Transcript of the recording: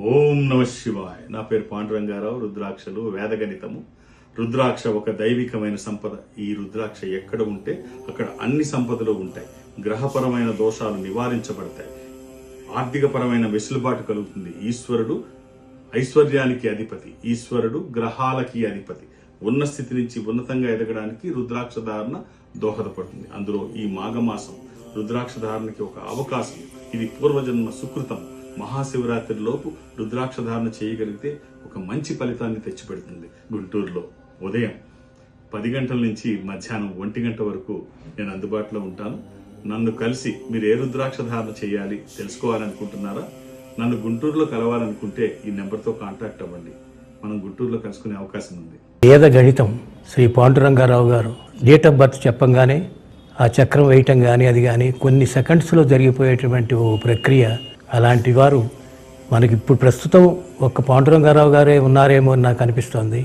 ఓం నమ శివాయ. నా పేరు పాండురంగారావు. రుద్రాక్షలు వేదగణితము. రుద్రాక్ష ఒక దైవికమైన సంపద. ఈ రుద్రాక్ష ఎక్కడ ఉంటే అక్కడ అన్ని సంపదలు ఉంటాయి. గ్రహపరమైన దోషాలు నివారించబడతాయి. ఆర్థికపరమైన వెసులుబాటు కలుగుతుంది. ఈశ్వరుడు ఐశ్వర్యానికి అధిపతి. ఈశ్వరుడు గ్రహాలకి అధిపతి. ఉన్న స్థితి నుంచి ఉన్నతంగా ఎదగడానికి రుద్రాక్ష ధారణ దోహదపడుతుంది. అందులో ఈ మాఘమాసం రుద్రాక్ష ధారణకి ఒక అవకాశం. ఇది పూర్వజన్మ సుకృతం. మహాశివరాత్రి లోపు రుద్రాక్ష ధారణ చేయగలిగితే ఒక మంచి ఫలితాన్ని తెచ్చిపెడుతుంది. గుంటూరులో ఉదయం 10 గంటల నుంచి మధ్యాహ్నం 1 గంట వరకు నేను అందుబాటులో ఉంటాను. నన్ను కలిసి మీరు ఏ రుద్రాక్ష ధారణ చేయాలి తెలుసుకోవాలనుకుంటున్నారా? నన్ను గుంటూరులో కలవాలనుకుంటే ఈ నెంబర్తో కాంటాక్ట్ అవ్వండి. మనం గుంటూరులో కలుసుకునే అవకాశం ఉంది. వేద గణితం శ్రీ పాండురంగారావు గారు డేట్ ఆఫ్ బర్త్ చెప్పంగానే ఆ చక్రం వేయటం కానీ అది కానీ కొన్ని సెకండ్స్లో జరిగిపోయేటువంటి ఓ ప్రక్రియ. అలాంటి వారు మనకి ఇప్పుడు ప్రస్తుతం ఒక్క పాండురంగారావు గారే ఉన్నారేమో అని నాకు అనిపిస్తోంది.